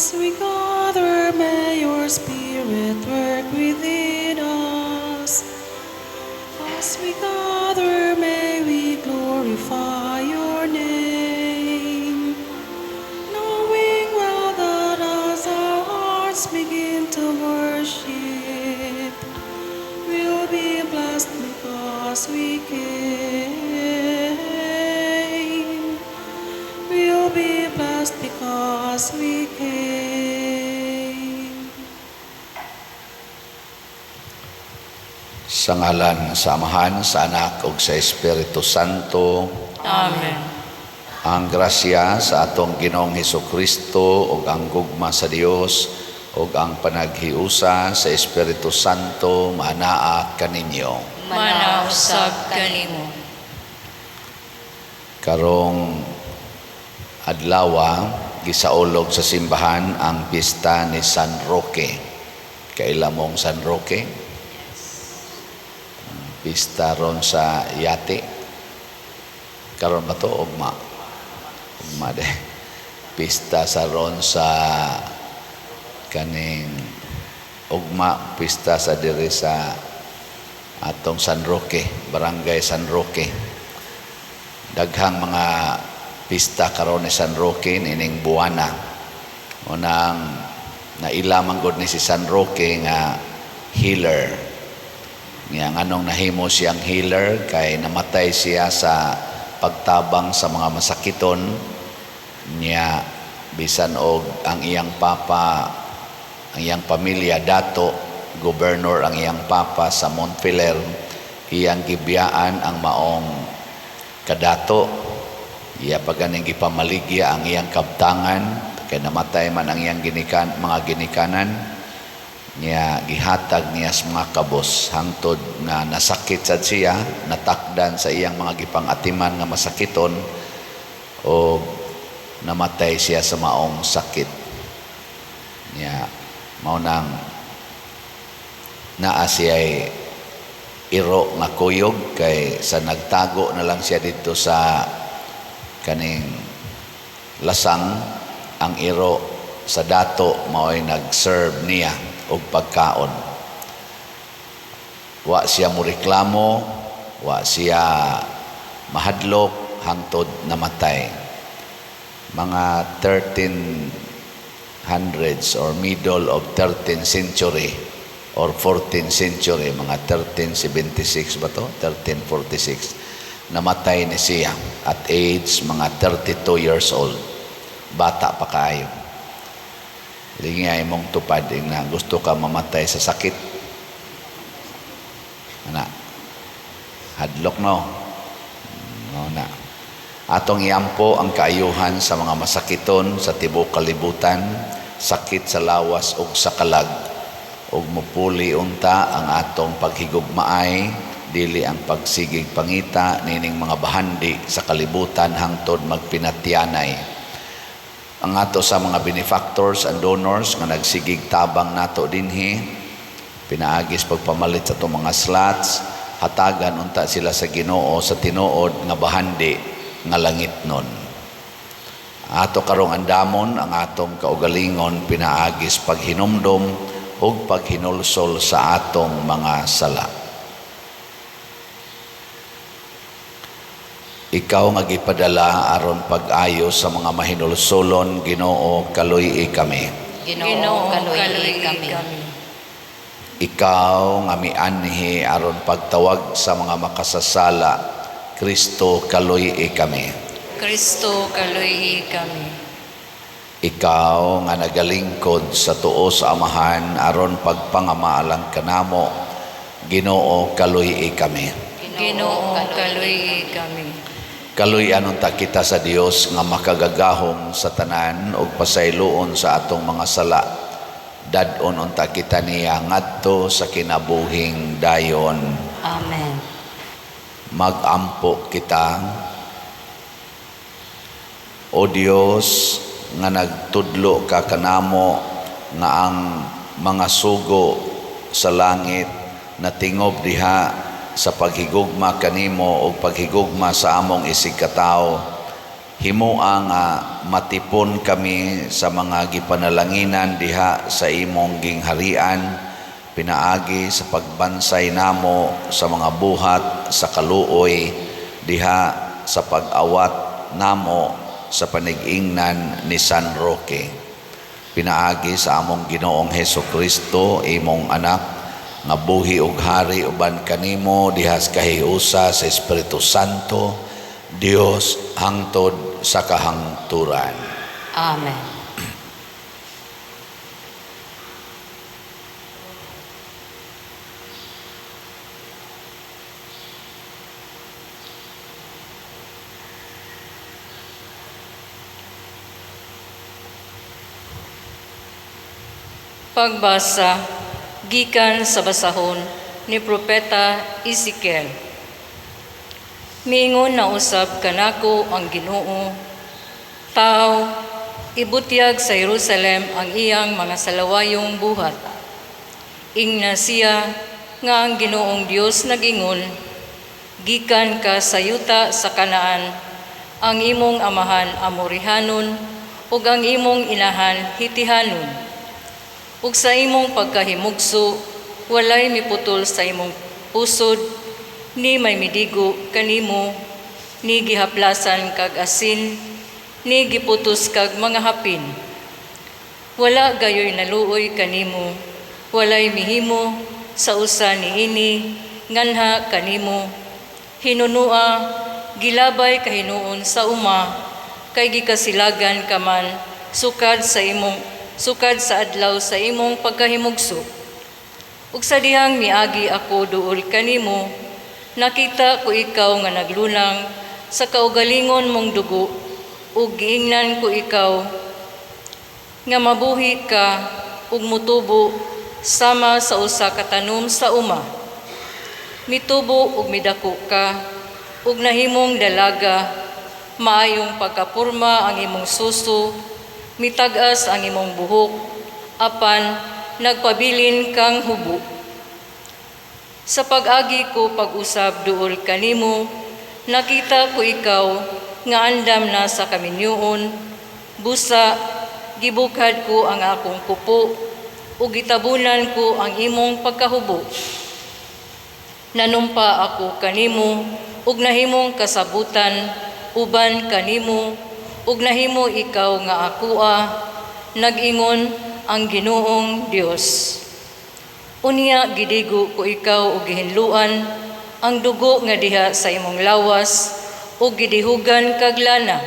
As we gather, may your Spirit work within us. As we gather, may we glorify your name. Knowing well that as our hearts begin to worship, we'll be blessed because we came. We'll be blessed because we came. Sa ngalan sa Amahan, sa Anak, ug sa Espiritu Santo. Amen. Ang grasya sa atong Ginoong Hesukristo ug ang gugma sa Dios ug ang panaghiusa sa Espiritu Santo maanaa kaninyo. Manausab kanimo. Karong adlaw gisaulog sa simbahan ang pista ni San Roque. Kailamong San Roque? Pista ron sa Yate. Karon ba to ugma? Ugma de. Pista sa ron sa kaning ugma, pista sa diri sa atong San Roque, Barangay San Roque. Daghang mga pista karon ni San Roque nining buwana. Unang nailamang gud ni si San Roque nga healer. Nga anong nahimo siyang healer kay namatay siya sa pagtabang sa mga masakiton niya, bisan og ang iyang papa, ang iyang pamilya dato gobernador ang iyang papa sa Montpelier, iyang gibiyaan ang maong kadato. Iya paganing gipamaligya ang iyang kabtangan kay namatay man ang iyang mga ginikanan niya, gihatag niya sa mga kabos hangtod na nasakit sad siya, natakdan sa iyang mga gipangatiman nga masakiton o namatay siya sa maong sakit niya. Mao nang naa siya iro nga kuyog kay sa nagtago na lang siya dito sa kaning lasang. Ang iro sa dato mao'y nag-serve niya og pagkaon. Wa siya moreklamo, wa siya mahadlok hangtod namatay. Mga 1300s or middle of 13th century or 14th century, mga 1376 ba to? 1346. Namatay ni siya at age mga 32 years old. Bata pa kaayo. Lingay mong tupad na gusto ka mamatay sa sakit. Ana, hadlok no. No na. Atong iampo ang kaayuhan sa mga masakiton sa tibuok kalibutan, sakit sa lawas ug sa kalag, ug mupuli unta ang atong paghigugmaay, dili ang pagsigig pangita nining mga bahandi sa kalibutan hangtod magpinatyanay. Ang ato sa mga benefactors and donors nga nagsigig tabang nato dinhi, pinaagis pagpamalit sa itong mga slots, hatagan unta sila sa Ginoo sa tinuod nga bahandi nga langit nun. Ato karong andamon ang atong kaugalingon, pinaagis paghinumdom ug paghinulsol sa atong mga sala. Ikaw nga gipadala aron pag-ayo sa mga mahinulsolon, Ginoo, kaluy kami. Ginoo, kaluy kami. Ikaw nga mianhi aron pagtawag sa mga makasasala, Kristo, kaluy kami. Kristo, kaluy kami. Ikaw nga nagalingkod sa tuo sa Amahan aron pagpangamaalang kanamo, Ginoo, kaluy kami. Ginoo, kaluy kami. Kaluy anunta kita sa Dios nga makagagahom sa tanan ug pasayloon sa atong mga sala. Dad-on unta kita niya ngadto sa kinabuhing dayon. Amen. Magampo kita, O Dios, nga nagtudlo ka kanamo nga ang mga sugo sa langit natingob diha sa paghigugma kanimo o paghigugma sa among isigkatao, himuang matipon kami sa mga gipanalanginan diha sa imong gingharian, pinaagi sa pagbansay namo sa mga buhat sa kaluoy diha sa pag-awat namo sa panig-ingnan ni San Roque. Pinaagi sa among Ginoong Hesukristo, imong anak, nga buhi ug hari uban kanimo diha sa kahiusa sa Espiritu Santo, Dios hangtod sa kahangturan. Amen. Pagbasa gikan sa basahon ni Propeta Ezekiel. Miingon na usab kanako ang Ginoo, tao, ibutyag sa Jerusalem ang iyang mga salawayong buhat. Ingna siya nga ang Ginoong Dios nagingon, gikan ka sa yuta sa Kanaan, ang imong amahan Amorihanon, ug ang imong inahan Hitihanon. Ug sa imong pagkahimugso, walay miputol sa imong pusod, ni may midigo kanimo, ni gihaplasan kag asin, ni giputos kag mga hapin. Wala gayoy naluoy kanimo, walay mihimo sa usa niini, nganha kanimo. Hinunua, gilabay kahinuon sa uma, kay gikasilagan ka man, sukad sa adlaw sa imong pagkahimugso. Ug sa dihang miagi ako duol kanimo, nakita ko ikaw nga naglunang sa kaugalingon mong dugo, ug giingnan ko ikaw nga mabuhi ka ug mutubo sama sa usa ka tanom sa uma. Mitubo ug midako ka, ug nahimong dalaga, maayong pagkapurma ang imong suso, mitag-as ang imong buhok, apan nagpabilin kang hubo. Sa pag-agi ko pag-usab duol kanimo, nakita ko ikaw nga andam na sa kaminyoon, busa, gibukad ko ang akong kupo, ug gitabunan ko ang imong pagkahubo. Nanumpa ako kanimo, ug nahimong kasabutan, uban kanimo, ug nahimo ikaw nga akoa, nag-ingon ang Ginoong Dios. Unya gidigo ko ikaw ug gihinluan ang dugo nga diha sa imong lawas, ug gidihugan kag lana.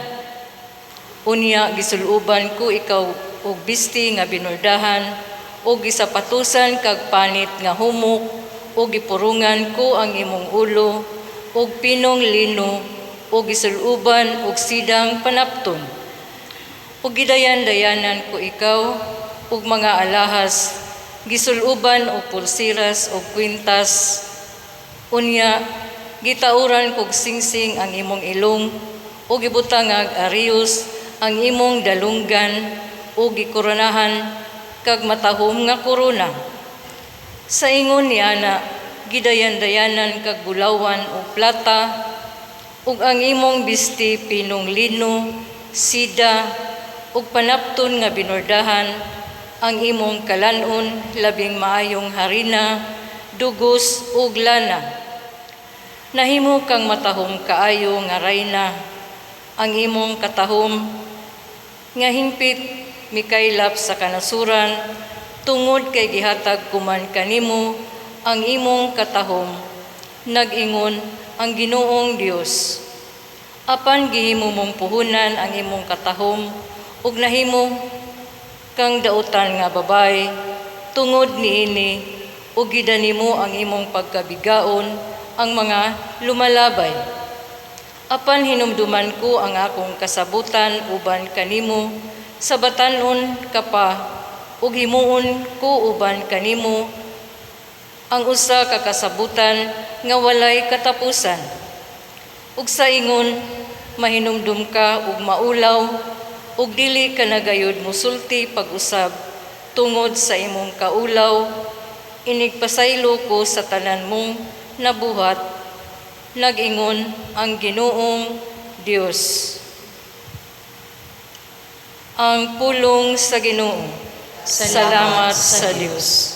Unya gisuluban ko ikaw og bisti nga binordahan, ug gisapatusan kag panit nga humok, ug gipurungan ko ang imong ulo ug pinong lino, ug gisuluban og sidang panapton. Ug gidayan-dayanan ko ikaw ug mga alahas, gisuluban og pulsiras ug kwintas. Unya gitauran kog singsing ang imong ilong, ug gibutangag arios ang imong dalunggan, ug gikoronahan kag matahom nga korona. Sa ingon ni ana, gidayan-dayanan kag bulawan o plata, ug ang imong bisti pinong lino, sida, ug panapton nga binordahan, ang imong kalanon labing maayong harina, dugos ug lana. Nahimo kang matahom kaayo nga rayna, ang imong katahom nga hingpit mikaylap sa kanasuran, tungod kay gihatag kuman kanimo ang imong katahom, nag-ingon ang Ginoong Dios. Apan gihimo mong puhunan ang imong katahom, ug nahimo kang dautan nga babay, tungod niini, ug gidanimo ang imong pagkabigaon ang mga lumalabay. Apan hinumduman ko ang akong kasabutan uban kanimo, sa batanon ka pa, ug himuon ko uban kanimo ang usa ka kasabutan nga walay katapusan. Ug sa ingon, mahinumdum ka ug maulaw, ug dili ka nagayod musulti pag-usab tungod sa imong kaulaw. Inigpasaylo ko sa tanan mong nabuhat, nag-ingon ang Ginoong Dios. ang pulong sa Ginoo. Salamat sa Dios.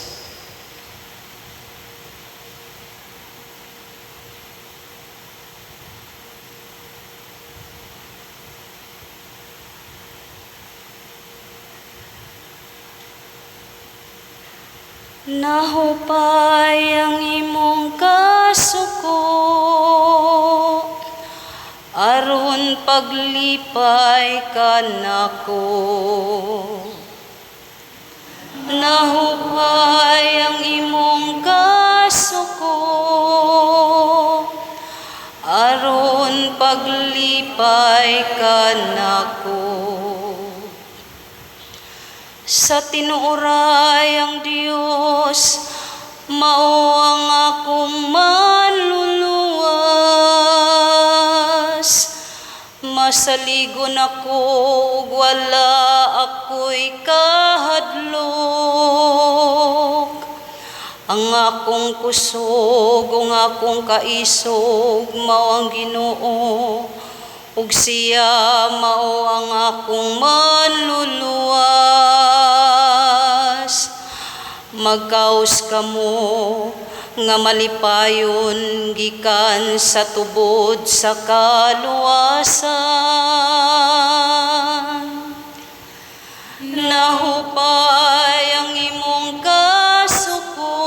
Nahupay ang imong kasuko, aron paglipay ka nako. Nahupay ang imong kasuko, aron paglipay ka nako. Sa tinuoray ang Dios, mao ang akong manluluwas. Masaligon ako ug wala ako'y kahadlok. Ang akong kusog, ang akong kaisog, mao ang Ginoo. Ug siya mao ang akong manluluwas. Magkaos kamo nga malipayon gikan sa tubod sa kaluwasan. Nahupay ang imong kasuko,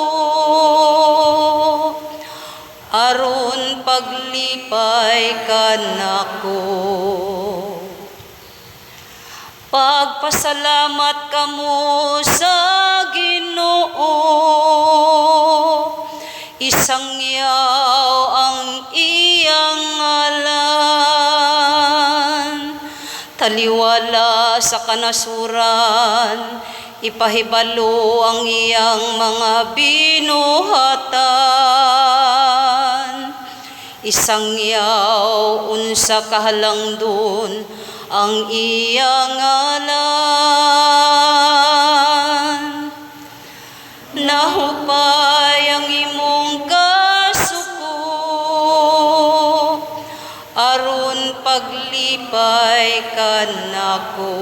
aron paglipay ka nako. Pagpasalamat kamo sa Ginoo, isangyaw ang iyang ngalan. Taliwala sa kanasuran, ipahibalo ang iyang mga binuhatan. Isangyaw unsa kahalangdon ang iyang ngalan. Nahupay ang imong kasuko, aron paglipay ka nako.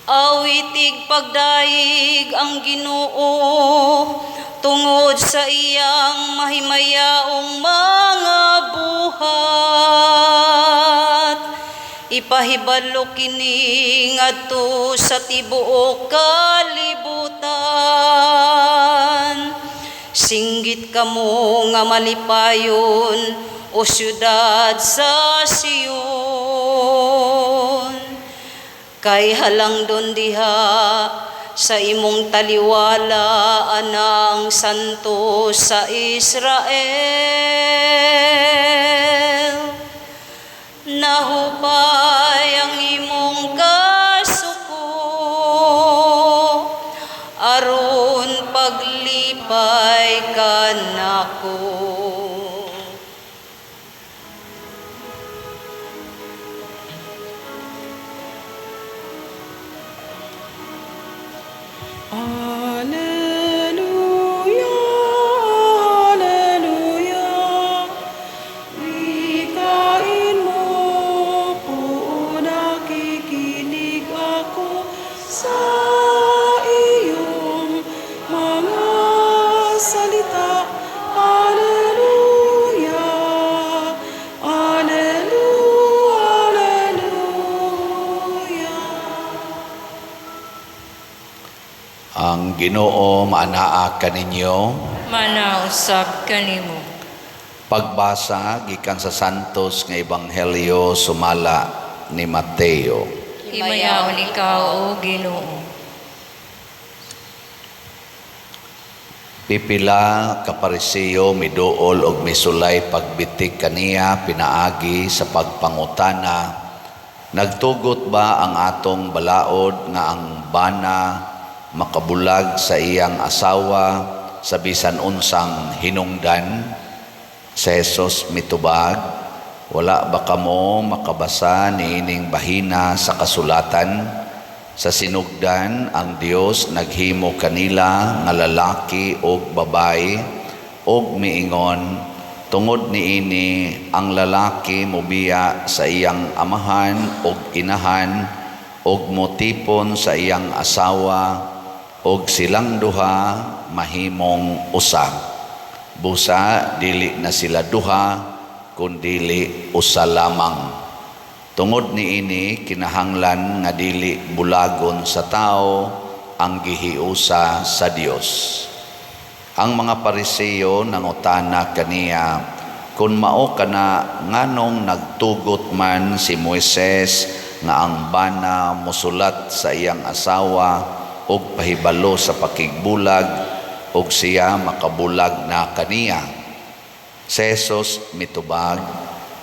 Awitig pagdaig ang Ginoo, tungod sa iyang mahimayaong mga buhat. Ipahibalo kini ngadto sa tibuok kalibutan. Singgit kamo nga malipayon, o syudad sa Sion. Kay halangdon diha sa imong taliwala anang santo sa Israel. Nahupay ang imong kasuko, aron paglipay ka nako. Hallelujah, hallelujah. Wikain mo kung nakikinig ako sa iyong mga salita. Hallelujah, hallelujah, hallelujah. Ang Ginoo maanaa kaninyo. Manausab kanimo. Pagbasa gikan sa Santos nga Ebanghelyo sumala ni Mateo. Himayaon ikaw, O Ginoo. Pipila ka Pariseo miduol og misulay pagbitik kaniya pinaagi sa pagpangutana. Nagtugot ba ang atong balaod nga ang bana makabulag sa iyang asawa sa bisan unsang hinungdan? Sa Hesus mitubag, wala ba kamo makabasa niining bahina sa kasulatan? Sa sinugdan ang Dios naghimo kanila nga lalaki o babae og miingon, Tungod niini ang lalaki mobiya sa iyang amahan ug inahan ug motipon sa iyang asawa ug silang duha mahimong usa. Busa dili na sila duha kundili usa lamang. Tungod niini kinahanglan nga dili bulagon sa tao ang gihiusa sa Dios. Ang mga Pariseo nangutana kaniya, kung mao kana nganong nagtugot man si Moises nga ang bana mosulat sa iyang asawa og pahibalo sa pakigbulag og siya makabulag na kaniya. Si Jesus mitubag,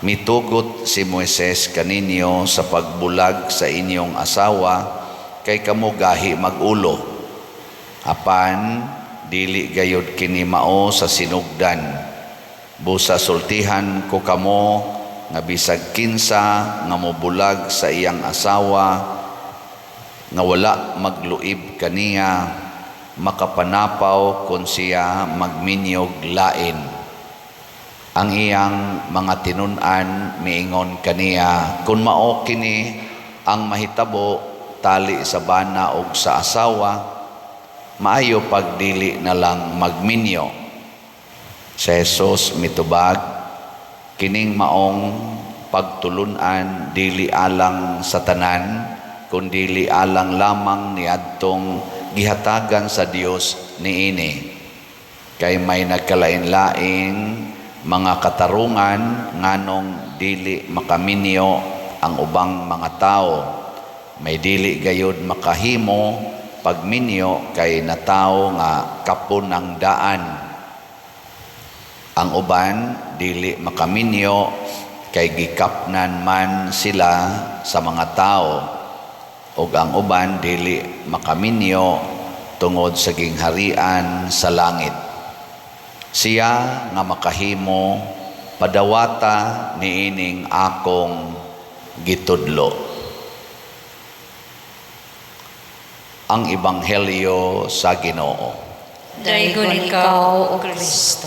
mitugot si Moises kaninyo sa pagbulag sa inyong asawa kay kamo gahi mag-ulo. Apan dili gayud kini mao sa sinugdan. Busa sultihan ko kamo nga bisag kinsa nga mobulag sa iyang asawa nga wala magluib kaniya makapanapaw kon siya magminyog lain. Ang iyang mga tinun-an miingon kaniya, kung mao kini ang mahitabo tali sa bana ug sa asawa, maayo pagdili na lang magminyo. Si Jesus mitubag, kining maong pagtulunan dili alang sa tanan, kundi alang lamang niadtong gihatagan sa Dios niini. Kay may nagkalain-laing mga katarungan nganong dili makaminyo ang ubang mga tao. May dili gayud makahimo pagminyo kay nataw nga kapon ng daan. Ang uban dili makaminyo kay gikapnan man sila sa mga tao. Ug ang uban dili makaminyo tungod sa gingharian sa langit. Siya nga makahimo padawata niining akong gitudlo. Ang Ebanghelyo sa Ginoo. Daygon ikaw, O Kristo.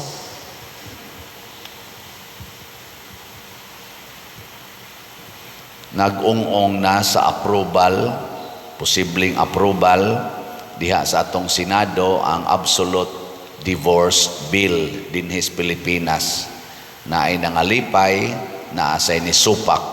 Nag-ungong na sa approval, posibleng approval, diha sa atong Senado ang Absolute Divorce Bill dinhis Pilipinas na ay nangalipay na asay ni Supak.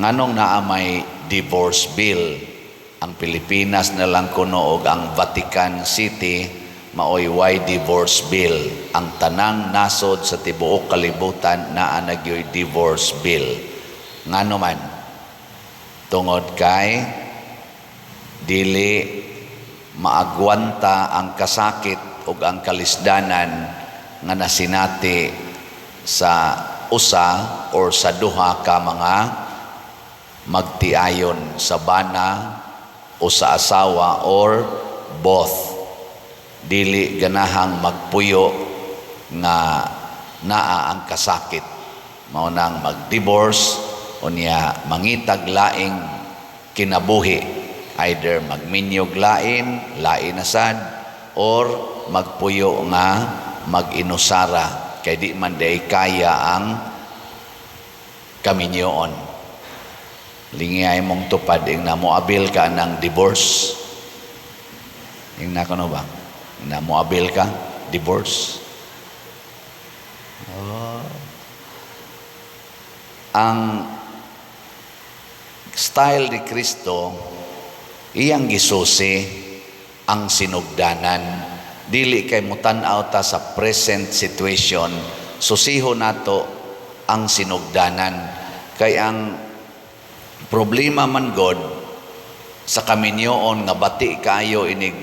Nganong naa may divorce bill? Ang Pilipinas na lang kuno og ang Vatican City maoy way divorce bill. Ang tanang nasod sa tibuok kalibutan naa nagyoy divorce bill. Ngano man tungod kay dili maagwanta ang kasakit ug ang kalisdanan nga nasinati sa usa or sa duha ka mga magtiayon sa bana o sa asawa or both. Dili ganahang magpuyo nga naa ang kasakit. Mao nang mag-divorce o niya mangitag laing kinabuhi. Either magminyog lain, lain asad, or magpuyo nga mag-inusara. Kay di man day kaya ang kaminyoon. Lingay mong tupad ing namoabil ka ng divorce. Ing na kuno ba? Namoabil ka, divorce. Ang style ni Kristo, iyang gisusi ang sinugdanan. Dili kay mutan-aw ta sa present situation, susiho nato ang sinugdanan. Kay ang problema man God sa kaminyoon nga bati kaayo inig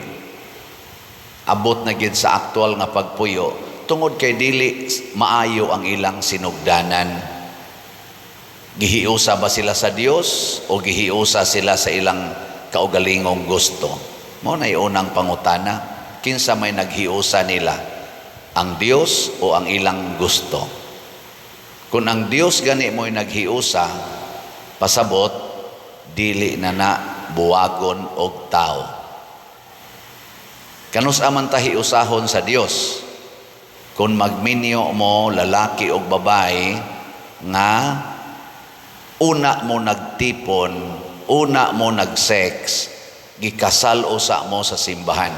abot na gid sa aktual nga pagpuyo tungod kay dili maayo ang ilang sinugdanan. Gihiusa ba sila sa Dios o gihiusa sila sa ilang kaugalingong gusto? Mao na unang pangutana, kinsa may naghiusa nila, ang Dios o ang ilang gusto? Kung ang Dios gani mo'y naghiusa, pasabot, dili na buwagon og tao. Kanus aman tahi usahon sa Dios. Kung magminyo mo lalaki o babae nga una mo nagtipon, una mo nagsex, gikasal usa mo sa simbahan.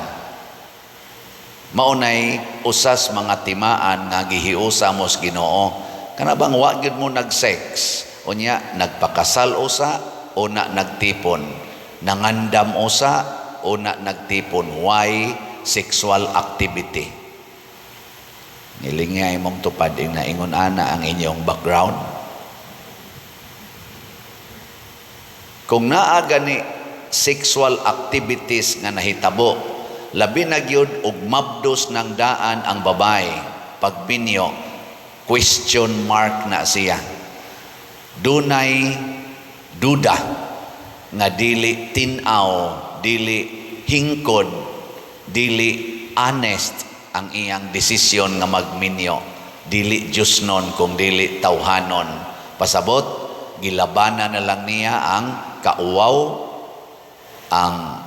Maunay usas mga timaan nga gihiusa mo sa Ginoo. Kana bang wa gyud mo nagsex, unya nagpakasal usa, una nagtipon, nangandam usa, una nagtipon. Why? Sexual activity. Nilingay mong tupad na ingon ana ang inyong background. Kung naa gani sexual activities nga nahitabo, labi na gyud og mabdos ng daan ang babae, pagbinyo, question mark na siya. Dunay duda nga dili tinaw, dili hingkod, dili honest ang iyang desisyon nga magminyo. Dili Diyosnon kung dili tawhanon. Pasabot, gilabanan na lang niya ang kauwaw, ang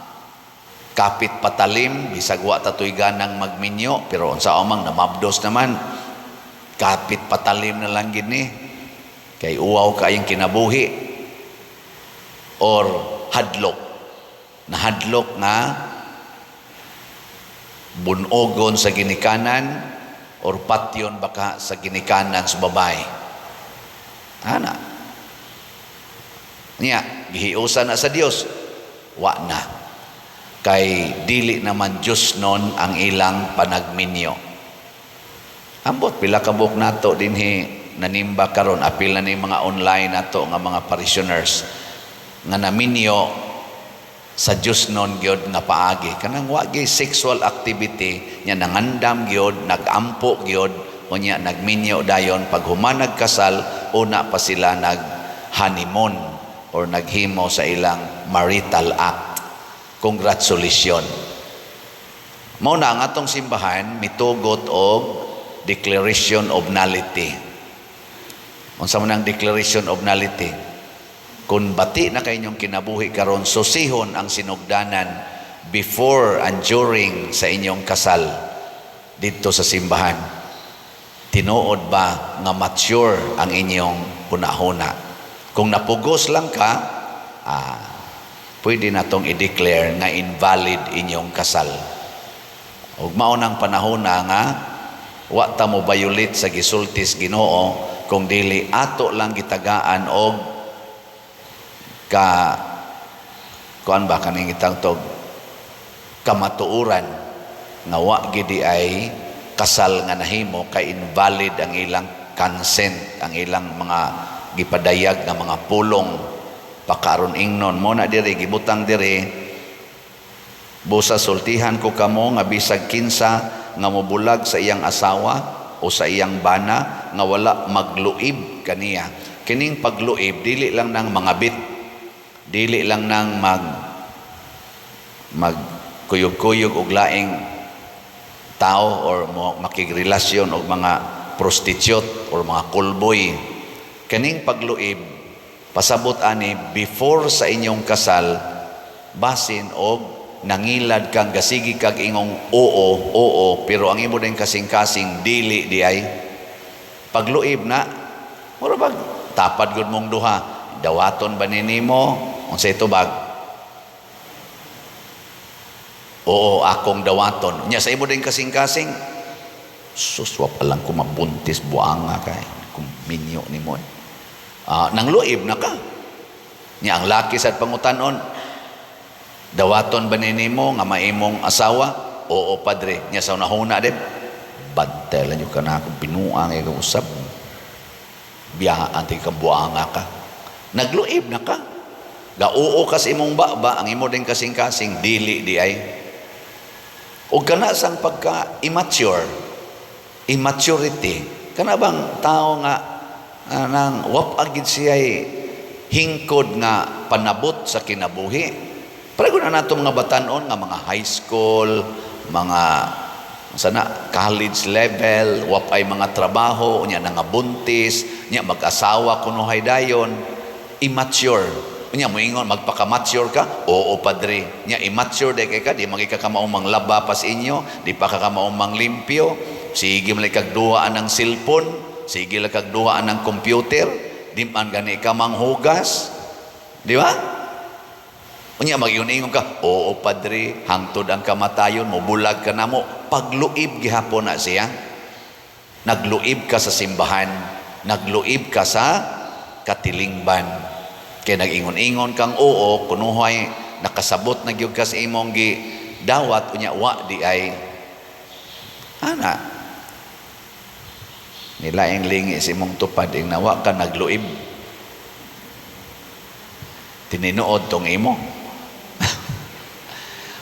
kapit patalim, bisag wa tatoy ganang magminyo, pero unsa umang namabdos naman, kapit patalim na lang gini, kay uwaw kayong kinabuhi, or hadlok, na hadlok nga bunogon sa ginikanan, or patyon baka sa ginikanan sa babae. Ana. Niya, gihiusan na sa Dios, wa na. Kay dili naman Diyos nun ang ilang panagminyo. Ambot, pila ka buok nato dinhi nanimba karon, apil na ni mga online nato nga mga parishioners nga naminyo sa Diyos nun gyud nga paagi. Kanang wagi sexual activity nya nangandam gyud, nagampo gyud, unya nagminyo dayon pag human nagkasal, una pa sila nag honeymoon or naghimo sa ilang marital act. Congratulations. Mao na ang atong simbahan mitugot og declaration of nullity. Unsa man ang declaration of nullity? Kung bati na kay inyong kinabuhi karon, susihon ang sinugdanan before and during sa inyong kasal dito sa simbahan. Tinuod ba nga mature ang inyong punahuna? Kung napugos lang ka, pwede na tong i-declare na invalid inyong kasal. Ug maunang panahon na nga wa ta mo violate sa gisultis Ginoo kung dili ato lang gitagaan og kuan ba kaning itangtog kamatuoran nga wa gidi ay kasal nga nahimo kay invalid ang ilang consent, ang ilang mga gipadayag nga mga pulong pakaron ingnon mo na diri gibutang diri busa sultihan ko kamo nga bisag kinsa nga mobulag sa iyang asawa o sa iyang bana nga wala magluib kaniya. Kining pagluib dili lang nang mangabit, dili lang nang magkuyog-kuyog og laing tao or makigrelasyon og mga prostitute or mga kulboy. Kining pagluib pasabot ani before sa inyong kasal, basin og nangilad kang gasigi kag ingong oo, pero ang imo din kasing-kasing dili di ay pagluib na. Mura bag tapad gud mong duha, dawaton ba ninimo unsay tubag? Oo, akong dawaton. Nya sa imo din kasing-kasing, sus, wa pa lang ko mabuntis buanga kay kung minyo nimo. Nang luib na ka. Nya ang laki sa pangutanon, dawaton ba ninimo nga maimong asawa? Oo, padre. Nya sa unahuna din, bantay lang yung ka na akong pinuang ay usap. Biyaan tayo kang buanga ka. Nagluib na ka. Ga-oo kas imong baba, ang imo din kasing-kasing, dili di ay. O kana sang pagka-immature, immaturity, kana bang tao nga nang wap agid siya'y hingkod nga panabot sa kinabuhi. Pareho na nato mga batanon nga mga high school, mga sana college level, wap ay mga trabaho, nya nga buntis, nya mag-asawa kunuhay dayon, immature. Nya moingon magpaka-mature ka? Oo, padre. Nya immature day kay ka, di magika ka maumang laba pas inyo, di pa ka maumang limpyo. sige man kagduhaan ng cellphone, sige lang kagduhaan ng computer, di man gani ka manghugas. Di ba? Unya mag-iyon-ingon ka, oo padre, hangtod ang kamatayon, mubulag ka na mo. Pagluib gihapon na siya. Nagluib ka sa simbahan, nagluib ka sa katilingban. Kaya nag-ingon-ingon kang oo, kunuhay, nakasabot na gyud ka sa imong dawat, unya wa di ay, ana, nilaing lingi sa imong tupad, ing nawa ka nagluib. Tininuod tong imo.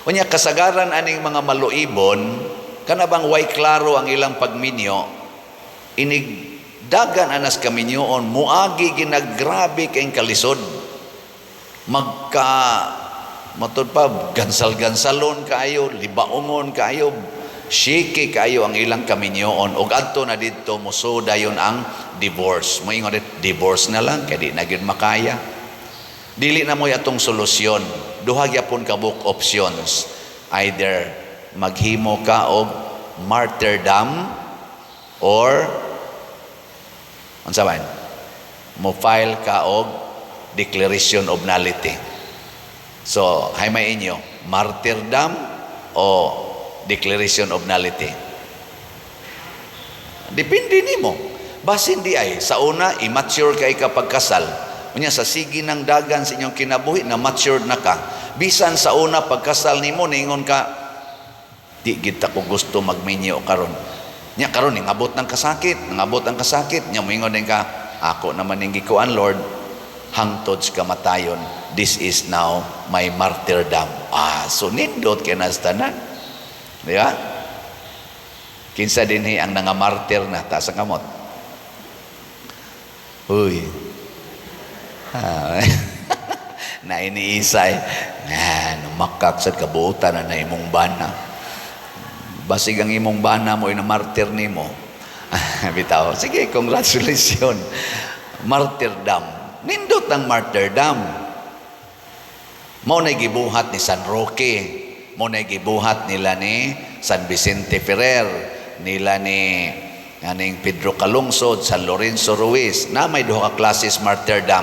Unya kasagaran aning mga maluibon, kanabang way klaro ang ilang pagminyo, inigdagan anas kaminyoon, muagi ginagrabe kayong kalisod. Matod pa, gansal-gansalon kaayo, libaongon kaayo, shiki kaayo ang ilang kaminyoon. Og adto na dito, musoda yun ang divorce. Moingon dit, divorce na lang, kaya di na gyud makaya. Dili na mo atong solusyon. Duha gyapon ka book options. Either maghimo ka og martyrdom or unsa man? Mo file ka og declaration of nullity. So, hay may inyo, martyrdom o declaration of nullity. Depende nimo. Basin di ay sa una immature kay kapag kasal. Unya sa sige ng dagan sa inyong kinabuhi na matured na ka. Bisan sa una pagkasal nimo ningon ka, di kita ko gusto magminyo karon. Nya karon ningabot ng kasakit, nya moingon din ka, ako naman ning gikuan Lord, hangtod sa kamatayon. This is now my martyrdom. So nindot kay nastanan. Di ba? Kinsa dinhi ang nangamartir na ta sa kamot. Uy. Na iniisay makak sa kabuutan na imong bana. Basig ang imong bana mo ina martir nimo. Bitaw, sige, congratulations. Martyrdom. Nindot ang martyrdom. Mao na gibuhat ni San Roque, mao na gibuhat nila ni San Vicente Ferrer, nila ni aning Pedro Calungsod, San Lorenzo Ruiz. Na may duha ka klases martyrdom,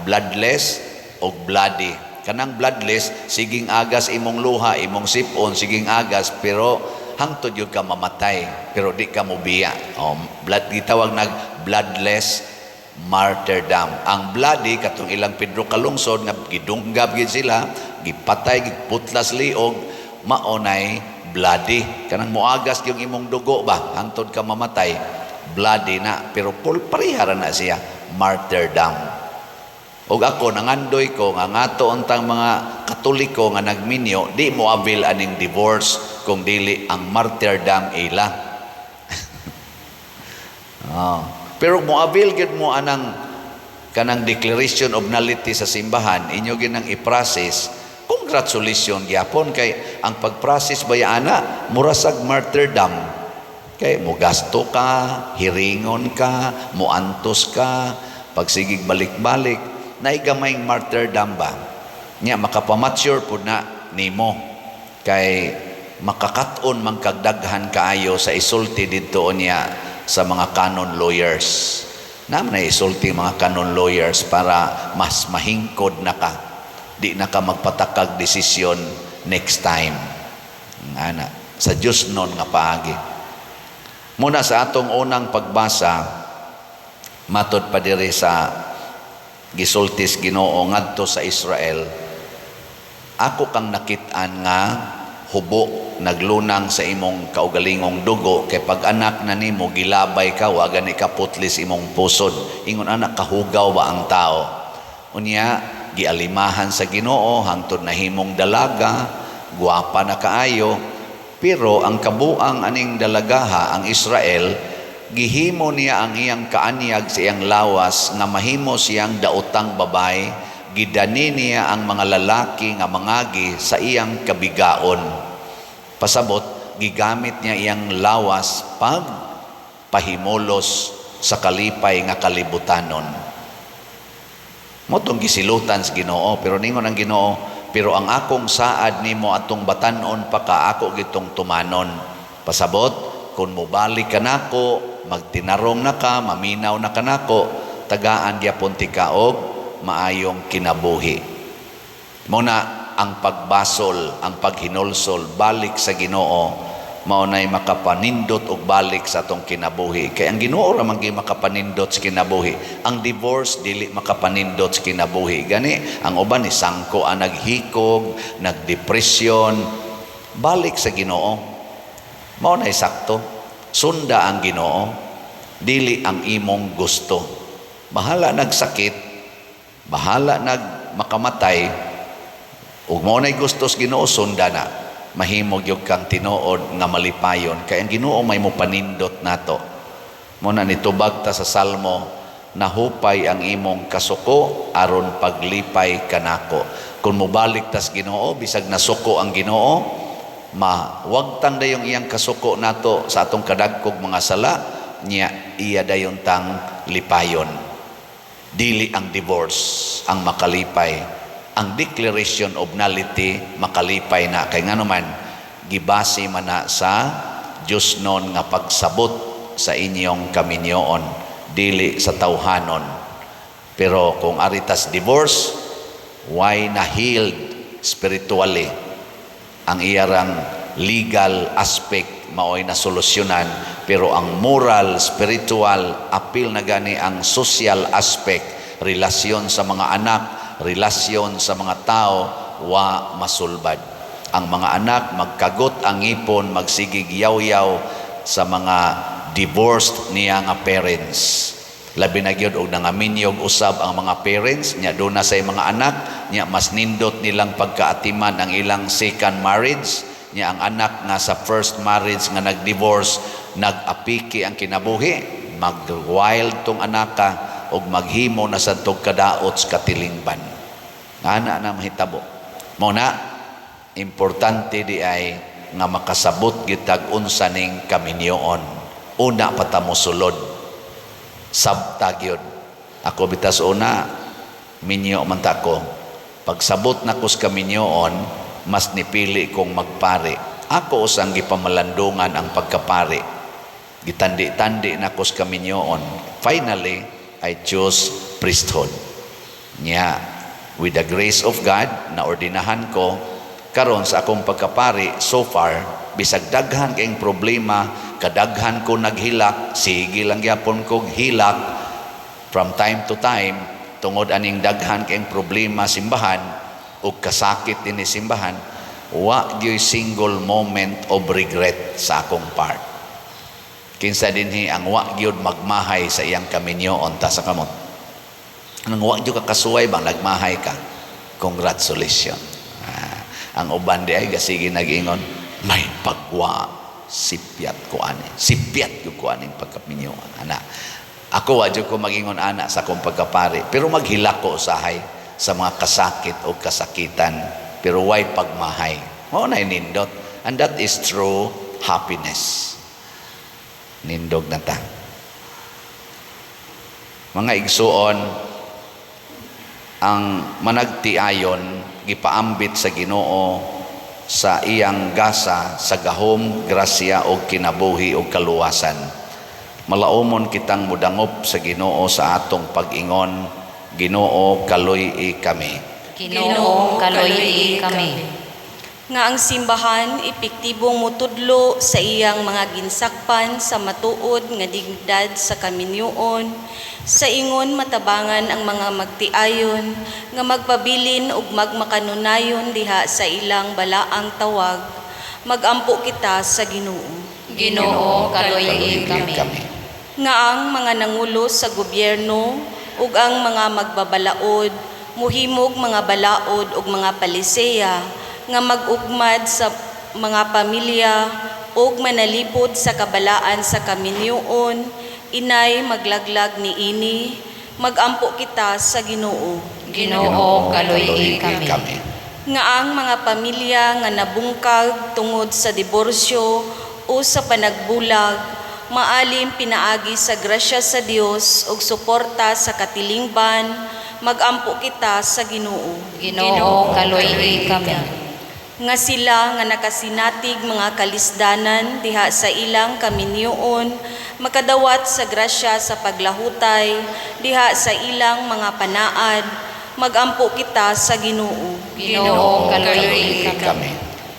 bloodless o bloody. Kanang bloodless, siging agas imong luha, imong sipon, siging agas, pero hangtod yun ka mamatay, pero di ka mubiya. Gitawag nag bloodless martyrdom. Ang bloody, katong ilang Pedro Calungsod, nga gidunggab gid sila, gipatay, giputlas liog, maonay bloody. Kanang muagas yung imong dugo ba, hangtod ka mamatay, bloody na, pero parihara na siya, martyrdom. Og ako nangandoy ko nga ngato untang mga Katoliko nga nagminyo, di mo avail aning divorce kung dili ang martyrdom ila. Pero mo avail gid mo anang kanang declaration of nullity sa simbahan, inyo ginang i-process. Congratulations gyapon kay ang pag-process bayana murasag martyrdom. Kay mo gasto ka, hiringon ka, mo antos ka, pagsigig balik-balik. Naigamayng martyrdom ba? Nya makapamature po na nimo. Kay makakaton mang kagdaghan kaayo sa isulti dito niya sa mga canon lawyers. Naman na isulti mga canon lawyers para mas mahingkod na ka. Di na ka magpatakag desisyon next time. Ana, sa Diyos nun nga paagi. Muna sa atong unang pagbasa, matod pa diri sa gisultis Ginoo ngadto sa Israel, ako kang nakit-an nga hubo naglunang sa imong kaugalingong dugo, kay pag anak na nimo gilabay ka wa gani ka putlis imong pusod. Ingon anak, kahugaw ba ang tao? Unya gialimahan sa Ginoo hangtod nahimong dalaga, guwapa na kaayo, pero ang kabuang aning dalagaha ang Israel, gihimo niya ang iyang kaanyag sa iyang lawas nga mahimo siyang daotang babay, gidani niya ang mga lalaki nga mangagi sa iyang kabigaon. Pasabot, gigamit niya iyang lawas pag pahimulos sa kalipay nga kalibutanon. Motong gisilutan sa Ginoo, pero ningon ang Ginoo, pero ang akong saad nimo atong batanon pa ka, ako gitong tumanon. Pasabot, kung mubalik ka nako, magtinarong na ka, maminaw na ka nako, tagaan gyapon ti ka og maayong kinabuhi. Muna ang pagbasol, ang paghinulsol balik sa Ginoo, maunay makapanindot og balik sa atong kinabuhi. Kay ang Ginoo ra man gyud makapanindot sa kinabuhi. Ang divorce dili makapanindot sa kinabuhi. Gani ang uban ni sangko ang naghikog, nagdepresyon, balik sa Ginoo. Maunay sakto. Sunda ang Ginoo, dili ang imong gusto. Bahala nagsakit, bahala makamatay, ug maunay gusto sa Ginoo, sunda na. Mahimog yung kang tinuod nga malipayon. Kaya ang Ginoo may mo panindot nato. Muna nitubag ta sa Salmo, nahupay ang imong kasuko aron paglipay kanako. Kung mubalik tas Ginoo, bisag nasuko ang Ginoo, mawagtang dayong iyang kasuko nato sa atong kadagkog mga sala, niya iya dayon tang lipayon. Dili ang divorce ang makalipay. Ang declaration of nullity makalipay na. Kay nga naman, gibase man na sa Diyos nun nga pagsabot sa inyong kaminyoon, dili sa tawhanon. Pero kung aritas divorce, why na healed spiritually? Ang iyarang legal aspect maoy na solusyonan, pero ang moral, spiritual, appeal na gani ang social aspect, relasyon sa mga anak, relasyon sa mga tao, wa masulbad. Ang mga anak magkagot ang ipon, magsigig yaw-yaw sa mga divorced niya nga parents. Labi na gyud og nangaminyog usab ang mga parents nya do na say mga anak nya mas nindot nilang pagkaatiman ang ilang second marriage nya ang anak nga sa first marriage nga nagdivorce, nagapiki ang kinabuhi, mag-wild tong anaka og maghimo na sa tog kadaot sa katilingban. Ana na mahitabo. Muna, importante di ay nga makasabot gitag unsa ning kaminyoon. Una patamo sulod. Sabtag yun. Ako bitas una, minyo man ta ko. Pagsabot na ko sa kaminyoon, mas nipili kong magpari. Ako usang gipamalandungan ang pagkapari. Gitandi-tandi na ko sa kaminyoon. Finally, I choose priesthood. Nya, with the grace of God, naordinahan ko, karon sa akong pagkapari, so far, bisag daghan kayong problema, kadaghan ko naghilak, sige lang yapon kong hilak, from time to time, tungod aning daghan kayong problema simbahan, o kasakit din ni simbahan, wa gyud single moment of regret sa akong part. Kinsa dinhi ang wa gyud magmahay sa iyang kaminyoon ta sa kamot. Nang wa gyud ka kasuway bang nagmahay ka, congratulations. Ang uban di ay gasigi nag-ingon, may pagwa sipyat ko ani. Sipyat ko ani pagkaminyoon ana. Ako wa gyud ko magingon ana sa akong pagkapari, pero maghilak ko usahay sa mga kasakit o kasakitan, pero way pagmahay. Mao na nindot, and that is true happiness. Nindog na ta. Mga igsuon, ang managtiayon gipaambit sa Ginoo sa iyang gasa sa gahom, grasya o kinabuhi o kaluwasan. Malaumon kitang mudangop sa Ginoo sa atong pag-ingon, Ginoo kaluy-i kami. Ginoo kaluy-i kami. Nga ang simbahan epektibong mutudlo sa iyang mga ginsakpan sa matuod nga dignidad sa kaminyoon, sa ingon matabangan ang mga magtiayon nga magpabilin ug magmakanunayon diha sa ilang balaang tawag, magampo kita sa Ginoo. Ginoo kaluy-i kami. Nga ang mga nangulo sa gobyerno ug ang mga magbabalaod muhimog mga balaod ug mga paliseya nga mag-ugmad sa mga pamilya ug manalipod sa kabalaan sa kaminyoon, inay maglaglag ni ini, magampo kita sa Ginoo. Ginoo kaluy-i kami. Nga ang mga pamilya nga nabungkag tungod sa diborsyo o sa panagbulag, maalim pinaagi sa grasya sa Dios ug suporta sa katilingban, magampo kita sa Ginoo. Ginoo kaluy-i kami. nga sila nga nakasinatig mga kalisdanan diha sa ilang kaminyoon, makadawat sa grasya sa paglahutay diha sa ilang mga panaad, magampo kita sa Ginoo. Ginoo, kaluoy kami.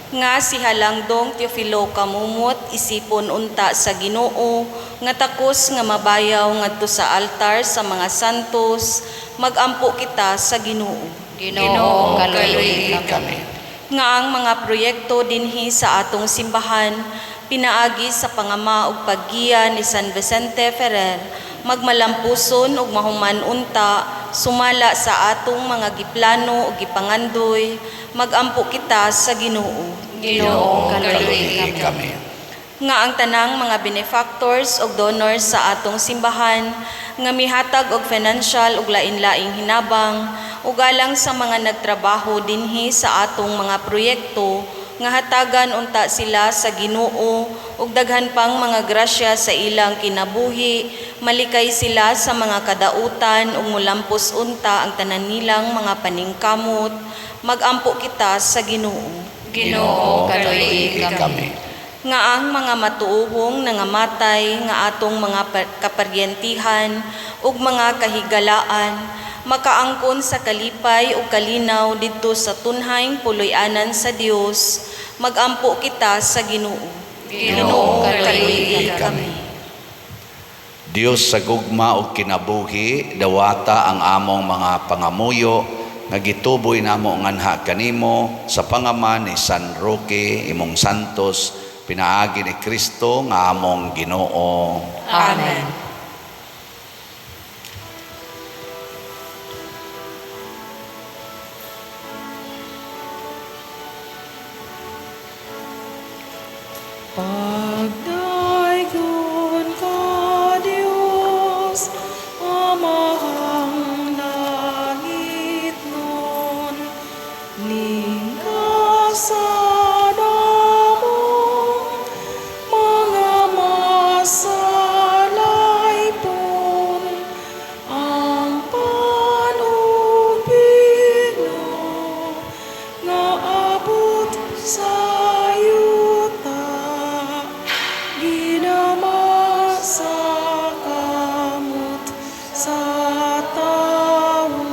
Nga si Halangdong Teofilo kamumot, isipon unta sa Ginoo, nga takos nga mabayaw ngadto sa altar sa mga santos, magampo kita sa Ginoo. Ginoo, kaluoy kami. Nga ang mga proyekto dinhi sa atong simbahan, pinaagi sa pangama ug paggiya ni San Vicente Ferrer, magmalampuson ug mahuman unta, sumala sa atong mga giplano ug gipangandoy, magampo kita sa Ginoo. Ginoo, kaluoy kami. Nga ang tanang mga benefactors ug donors sa atong simbahan, nga mihatag og financial ug lain-laing hinabang, ug alang sa mga nagtrabaho dinhi sa atong mga proyekto, nga hatagan unta sila sa Ginoo ug daghan pang mga grasya sa ilang kinabuhi, malikay sila sa mga kadautan ug mulampos unta ang tanan nilang mga paningkamot, magampo kita sa Ginoo. Ginoo, kaluoy kami. Nga ang mga matuohong nangamatay nga atong mga kaparyentihan ug mga kahigalaan, makaangkon sa kalipay ug kalinaw didto sa tunhayng puloy-anan sa Dios, magampo kita sa Ginoo. Ginoo, kaluoy kami. Dios sa gugma ug kinabuhi, dawata ang among mga pangamuyo, nga gituboy namo nganha kanimo sa pangama ni San Roque imong santos, pinaagi ni Kristo nga among Ginoo. Amen. Pagdaygon ka, Diyos, amahang langit nun, ningka sa damong mga masalay pon, ang panubino nga abot sa yuta, ginama sa kamot sa tawo.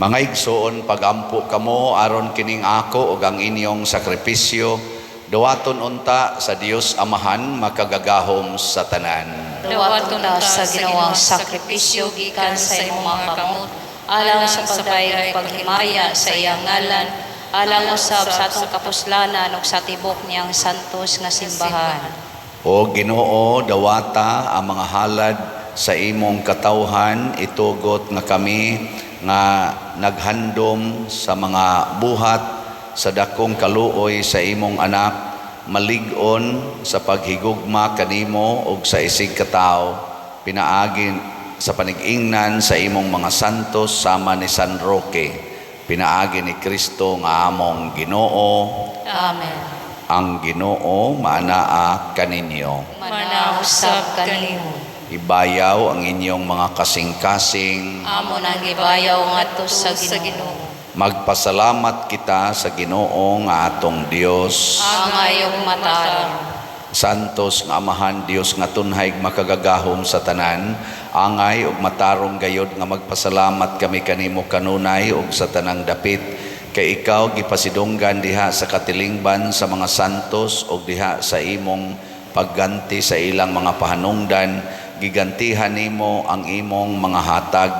Mga igsoon, pagampo kamo aron kining ako ug ang inyong sakripisyo, duwaton unta sa Dios Amahan makagagahom sa tanan. Dawaton ta sa ginawang sakripisyo gikan sa imong mga kamot, alang sa pagdayeg paghimaya sa iyang ngalan, alang usab sa atong kapuslanan ug sa tibok niyang santos nga simbahan. O Ginoo, dawata ang mga halad sa imong katawhan, itugot nga kami nga naghandom sa mga buhat sa dakong kaluoy sa imong anak, malig-on sa paghigugma kanimo ug sa isig katawo, pinaagin sa panig-ingnan sa imong mga santos sama ni San Roque, pinaagi ni Kristo nga among Ginoo. Amen. Ang Ginoo maanaa kaninyo. Manausab kanimo. Ibayaw ang inyong mga kasing-kasing. Amo nang gibayaw ngadto sa Ginoo. Magpasalamat kita sa Ginoo nga atong Dios. Ang ayong mataron. Santos nga Amahan Dios nga tunhay makagagahom sa tanan, angay ug matarong gayod nga magpasalamat kami kanimo kanunay ug sa tanang dapit, kay ikaw gipasidunggan diha sa katilingban sa mga santos ug diha sa imong pagganti sa ilang mga pahanungdan, gigantihan nimo ang imong mga hatag.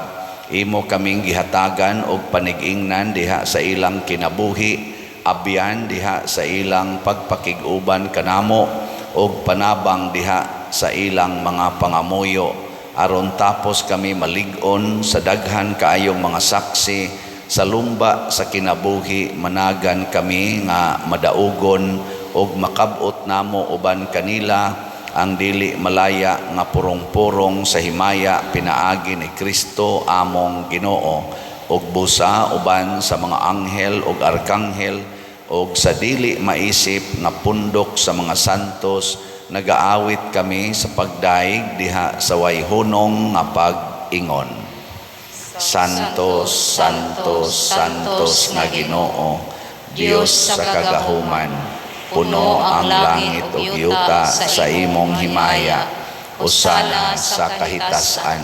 Imo kaming gihatagan og panig-ingnan diha sa ilang kinabuhi, abyan diha sa ilang pagpakig-uban kanamo og panabang diha sa ilang mga pangamuyo, aron tapos kami malig-on sa daghan kaayong mga saksi sa lumba sa kinabuhi, managan kami nga madaugon og makabot namo uban kanila ang dili malaya nga purong-purong sa himaya, pinaagi ni Kristo among Ginoo, ug busa uban sa mga anghel ug arkanghel, ug sa dili maisip nga pundok sa mga santos, nagaawit kami sa pagdaig diha sa way hunong nga pag-ingon. Santos, Santos, Santos nga Ginoo, Dios sa kagahuman, puno ang langit ug yuta sa imong himaya, usana sa kahitasan.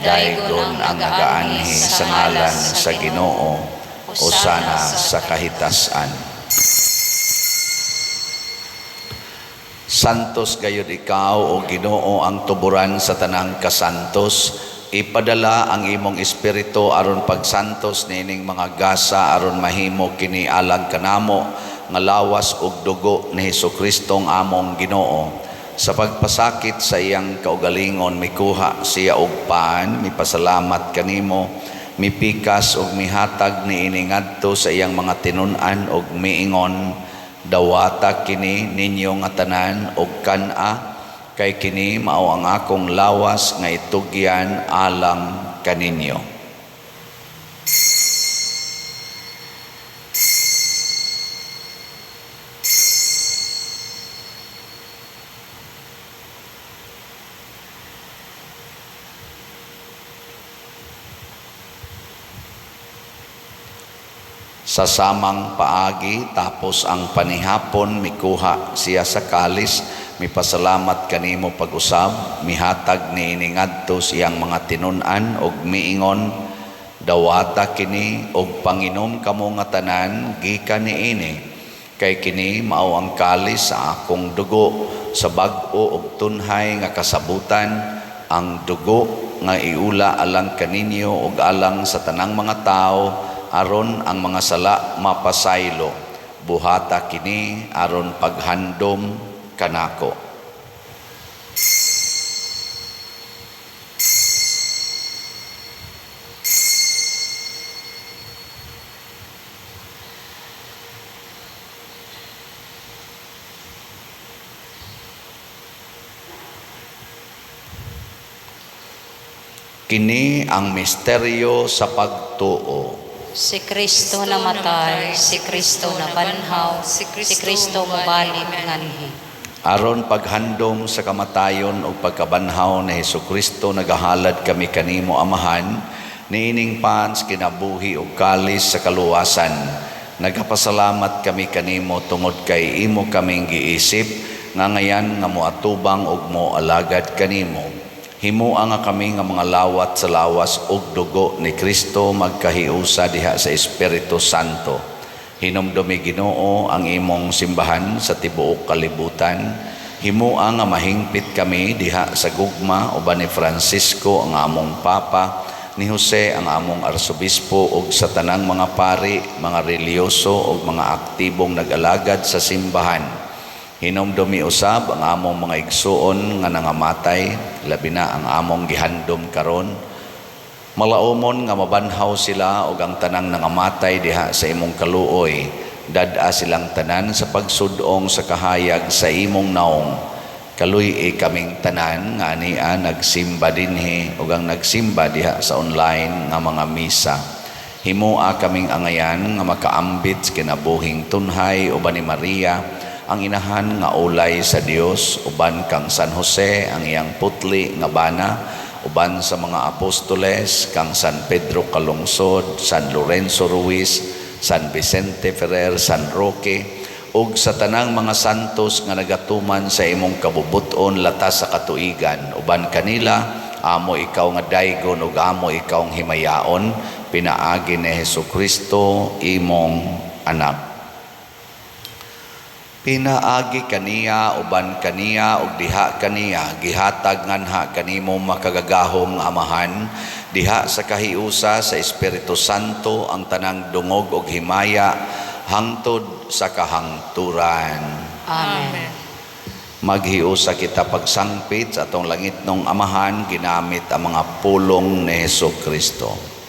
Daygon ang nagaanhi sa ngalan sa Ginoo, usana sa kahitasan. Santos gayud ikaw o Ginoo ang tuburan sa tanang kasantos. Ipadala ang imong espiritu aron pagsantos nining mga gasa aron mahimo kini alang kanamo nga lawas ug dugo ni Hesukristo ang among Ginoo. Sa pagpasakit sa iyang kaugalingon mikuha siya og paan, mipasalamat kanimo, mipikas ug mihatag niini ngadto sa iyang mga tinun-an ug miingon, dawata kini ninyo nga tanan og kan-a, kay kini mao ang akong lawas nga itugyan alang kaninyo. Sa samang paagi tapos ang panihapon mikuha siya sa kalis, mipasalamat kanimo pag-usab, mihatag niini ngadto siyang mga tinun-an og miingon, dawata kini og panginom kamo nga tanan gikan niini, kay kini mao ang kalis sa akong dugo, sa bag-o og tunhay nga kasabutan, ang dugo nga iula alang kaninyo og alang sa tanang mga tao, aron ang mga sala mapasaylo. Buhata kini aron paghandom kanako. Kini ang misteryo sa pagtuo. Si Kristo namatay, si Kristo nabanhaw, si Kristo mubalik nganhi. Aron paghandom sa kamatayon o pagkabanhaw ni Hesukristo, nagahalad kami kanimo Amahan, niining pans kinabuhi o kalis sa kaluwasan. Nagapasalamat kami kanimo tungod kay imo kaming giisip, nga ngayan nga moatubang og mo alagad kanimo. Himuan nga kami nga mga lawat sa lawas ug dugo ni Kristo magkahiusa diha sa Espiritu Santo. Hinumdumi Ginoo ang imong simbahan sa tibuok kalibutan. Himuan nga mahingpit kami diha sa gugma uban ni Francisco ang among Papa, ni Jose ang among Arsobispo ug sa tanang mga pari, mga reliyoso ug mga aktibong nag-alagad sa simbahan. Hinumdumi usab ang among mga igsuon nga nangamatay, labi na ang among gihandom karon. Malaumon nga mabanhaw sila og ang tanang nangamatay diha sa imong kaluoy. Dad-a silang tanan sa pagsudong sa kahayag sa imong naong. Kaluy kaming tanan nga ania nagsimba dinhi ug ang nagsimba diha sa online nga mga misa. Himua kaming angayan nga makaambit sa kinabuhing tunhay uban ni Maria, ang inahan nga ulay sa Dios, uban kang San Jose ang iyang putli nga bana, uban sa mga apostoles kang San Pedro Calungsod, San Lorenzo Ruiz, San Vicente Ferrer, San Roque, ug sa tanang mga santos nga nagatuman sa imong kabubuton latas sa katuigan. Uban kanila, amo ikaw nga daygon ug amo ikaw ang himayaon, pinaagi ni Hesukristo imong anak. Pinaagi kaniya, uban kaniya, ug diha kaniya, gihatag nganha kanimo makagagahong Amahan, diha sa kahiusa sa Espiritu Santo ang tanang dungog ug himaya, hangtod sa kahangturan. Amen. Maghiusa kita pagsangpit sa atong langitnong Amahan, ginamit ang mga pulong ni Hesukristo.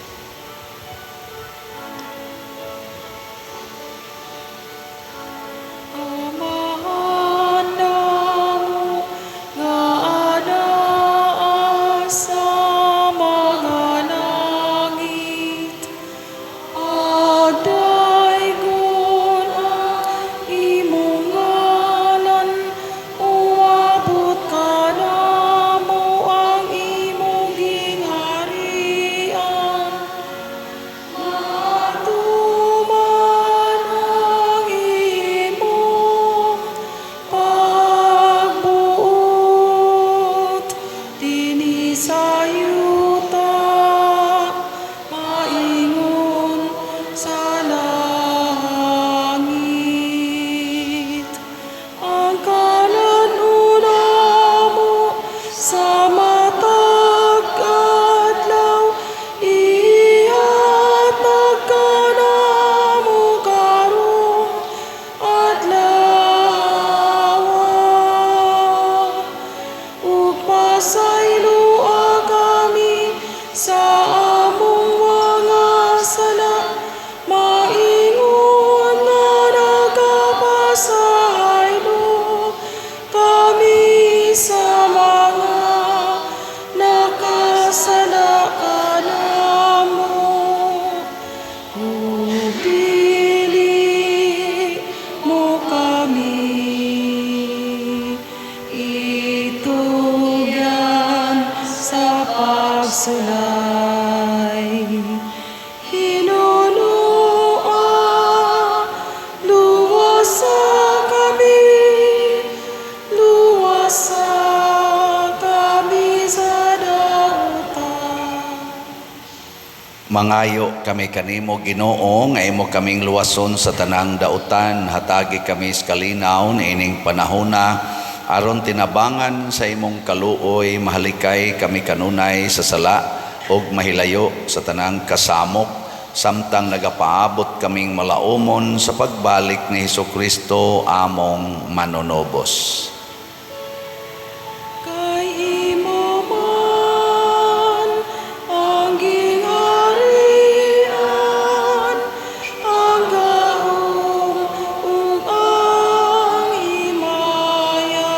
Mangayo kami kanimo Ginoo nga imo kaming luwason sa tanang dautan, hatagi kami sa kalinaw ining panahona aron tinabangan sa imong kaluoy, mahalikay kami kanunay sa sala ug mahilayo sa tanang kasamok, samtang nagapaabot kaming malaumon sa pagbalik ni Hesukristo among manonobos. Kay imo man ang gingharian, ang gahom ug ang himaya,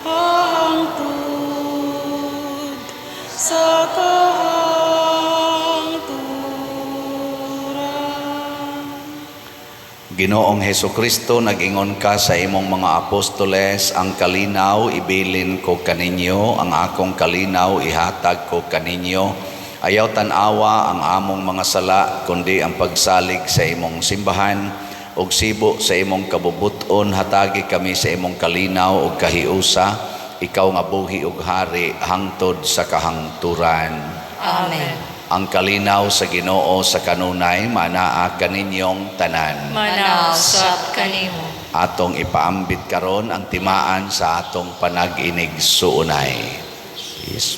hangtod sa kahangturan. Ginoong Hesukristo, nag-ingon ka sa imong mga apostoles, ang kalinaw ibilin ko kaninyo, ang akong kalinaw ihatag ko kaninyo. Ayaw tanawa ang among mga sala, kundi ang pagsalig sa imong simbahan, ug sibo sa imong kabubuton, hatagi kami sa imong kalinaw ug kahiusa, ikaw nga buhi ug hari hangtod sa kahangturan. Amen. Ang kalinaw sa Ginoo sa kanunay, manaa kaninyong tanan. Manaw sa kanimo. Atong ipaambit karon ang timaan sa atong panag-inig suunay. Yes.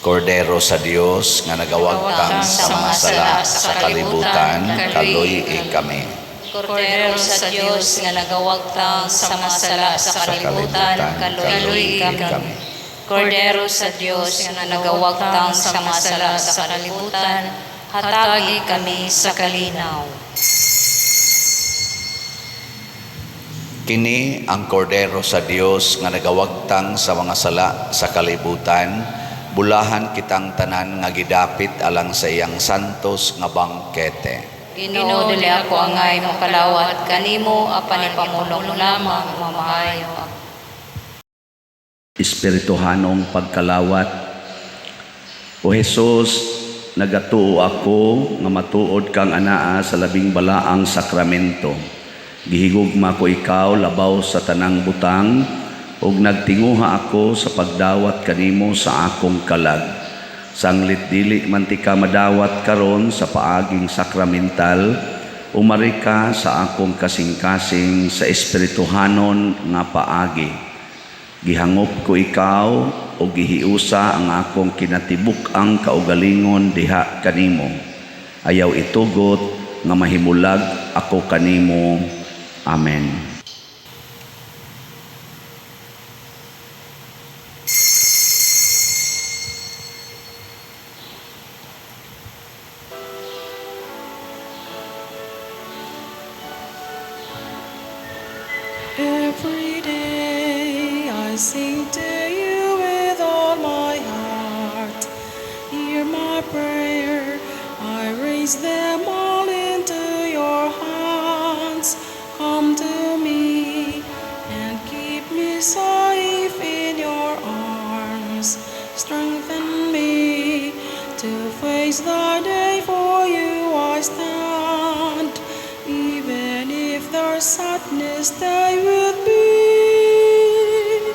Kordero sa Dios nga nagawagtang sa mga sala sa kalibutan, kaluy kami. Kordero sa Dios nga nagawagtang sa mga sala sa kalibutan, kaluy kami. Kordero sa Dios nga nagawagtang sa mga sala sa kalibutan, hatagi kami sa kalinaw. Kini ang kordero sa Dios nga nagawagtang sa mga sala sa kalibutan, bulahan kitang tanan nga gidapit alang sa iyang santos nga bangkete. Ginoo, dili ako angay makalawat kanimo, apan ipamulong mo lamang mamahayo. Espirituhanong pagkalawat. O Jesus, nagatuo ako nga matuod kang anaa sa labing balaang sakramento. Gihigugma ko ikaw labaw sa tanang butang, ug nagtinguha ako sa pagdawat kanimo sa akong kalag. Sanglit dili man ti ka madawat karon sa paaging sakramental, umari ka sa akong kasing-kasing sa espirituhanon nga paagi. Gihangop ko ikaw o gihiusa ang akong kinatibuk ang kaugalingon diha kanimo. Ayaw itugot nga mahimulag ako kanimo. Amen. Every day I sing to you with all my heart. Hear my prayer, I raise them all into your hands. Come to me and keep me safe in your arms. Strengthen me to face the day, for you I stand. Even if there's sadness, they will be,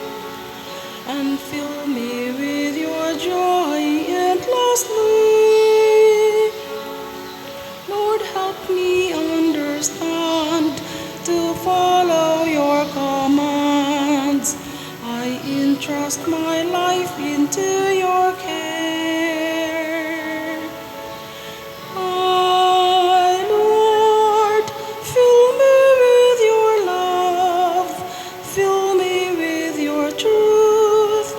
and fill me with your joy endlessly. Lord, help me understand to follow your commands. I entrust my life into your care. My Lord, fill me with your love, fill me with your truth,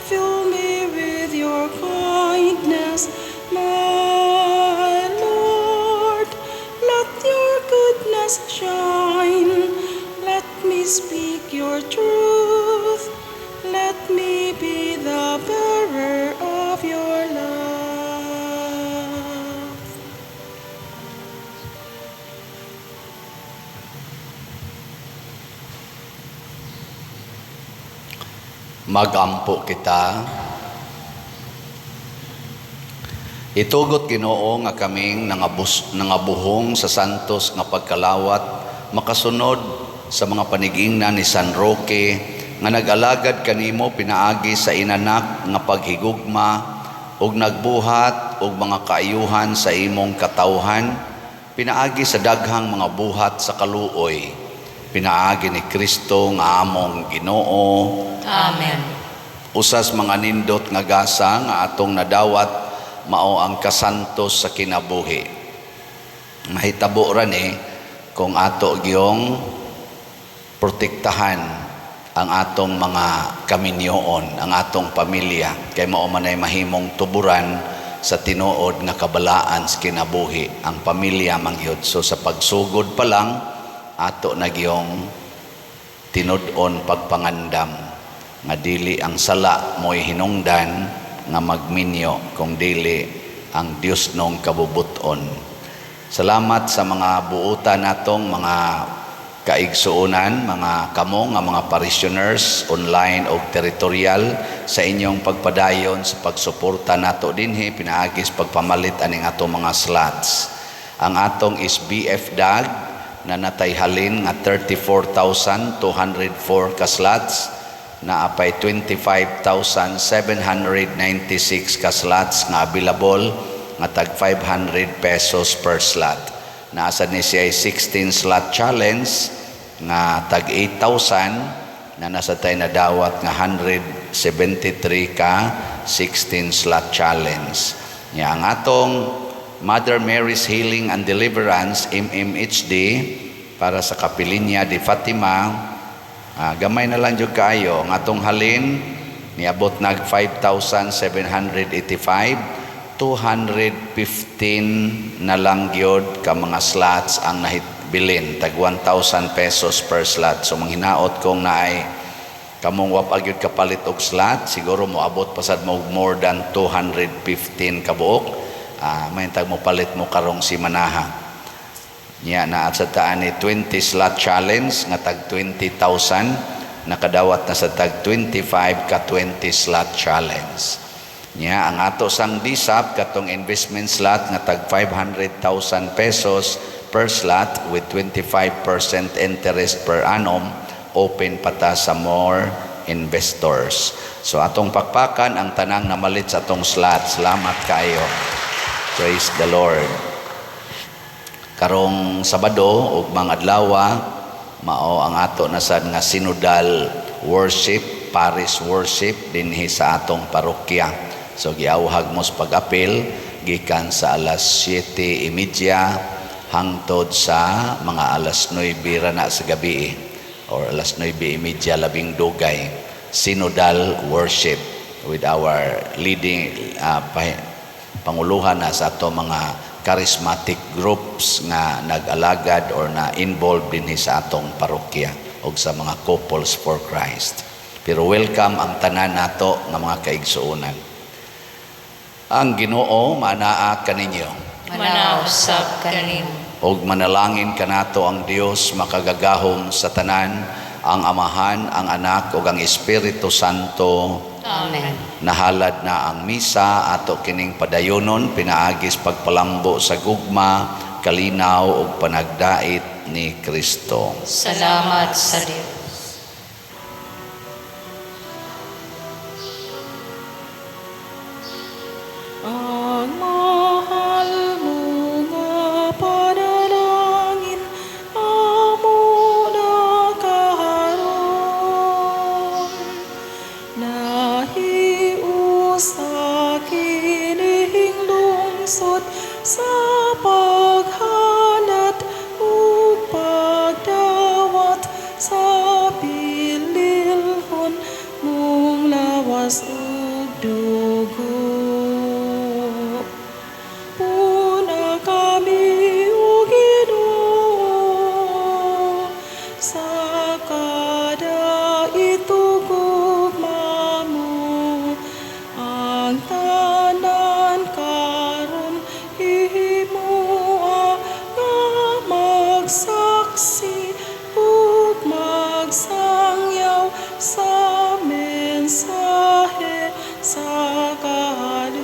fill me with your kindness. My Lord, let your goodness shine, let me speak your truth, let me be the bearer of your love. Magampo kita. Itugot Ginoo nga kaming nangabuhong sa santos nga pagkalawat, makasunod sa mga panigingnan ni San Roque nga nag-alagad kanimo pinaagi sa inanak nga paghigugma ug nagbuhat og mga kaayuhan sa imong katawhan, pinaagi sa daghang mga buhat sa kaluoy, pinaagi ni Kristo nga among Ginoo. Amen. Usas mga nindot nga gasa nga atong nadawat mao ang kasantos sa kinabuhi. Mahitabo ra ni kung ato gyong protektahan ang atong mga kaminyoon, ang atong pamilya, kay mao man ay mahimong tuburan sa tinuod nga kabalaan sa kinabuhi ang pamilya mangyud. So sa pagsugod pa lang ato na gyong tinud-on pagpangandam nga dili ang sala mo'y hinungdan nga magminyo kung dili ang Dios nung kabubuton. Salamat sa mga buutan natong mga kaigsuunan, mga kamo nga mga parishioners online o territorial sa inyong pagpadayon sa pagsuporta nato dinhi pinaagis pagpamalit aning ato mga slots. Ang atong SBF DAG na natayhalin nga 34,204 ka slots, na apay 25,796 ka slots nga available nga tag 500 pesos per slot. Naasa ni siya 16 slot challenge nga tag 8,000 na nasa tayo na dawat nga 173 ka 16 slot challenge. Nga ang atong Mother Mary's Healing and Deliverance MMHD para sa Kapilinya de Fatima, gamay na lang jud kaayo ang atong halin niabot nag 5,785, 215 na lang gyud ka mga slots ang nahitbilin tag 1,000 pesos per slot. So manghinaot kung naay kamong wapag gyud kapalit og slot, siguro moabot pasad mo more than 215 ka buok. May tag mo palit mo karong si manaha. Nya na at sa taan ni 20 slot challenge nga tag 20,000, nakadawat na sa tag 25 ka 20 slot challenge. Nya ang ato sang disap katong investment slot nga tag 500,000 pesos per slot with 25% interest per annum, open pata sa more investors. So atong pakpakan ang tanang namalit sa atong slot. Salamat kayo. Praise the Lord. Karong Sabado ug mga adlaw mao ang ato na sad nga sinodal worship, parish worship dinhi sa atong parokya. So giawhag mo sa pag-apil gikan sa alas 7:30 hangtod sa mga alas 9 ra na sa gabi or alas 9:30 labing dugay. Sinodal worship with our leading panguluhan na sa ato mga charismatic groups nga nag-alagad or na involved din sa atong parokya o sa mga couples for Christ. Pero welcome ang tanan nato nga mga kaigsuonan. Ang Ginoo manaa kaninyo. Manausab kanimo. Og manalangin kanato ang Dios makagagahom sa tanan, ang Amahan, ang Anak ug ang Espiritu Santo. Amen. Nahalad na ang misa ato kining padayonon pinaagis pagpalambo sa gugma, kalinaw ug panagdait ni Kristo. Salamat sa Dios. Ang mahal mo nga panalangin, amo na kaharon. Nahiusa kining lungsod sa paghanat ug pagdawat sa pililhon mong lawas ug dugo. Puna kami o Ginoo sa kada itugugma mo, ang tanan karon himua nga magsaksi ug magsangyaw sa mensahe sa kaluwasan.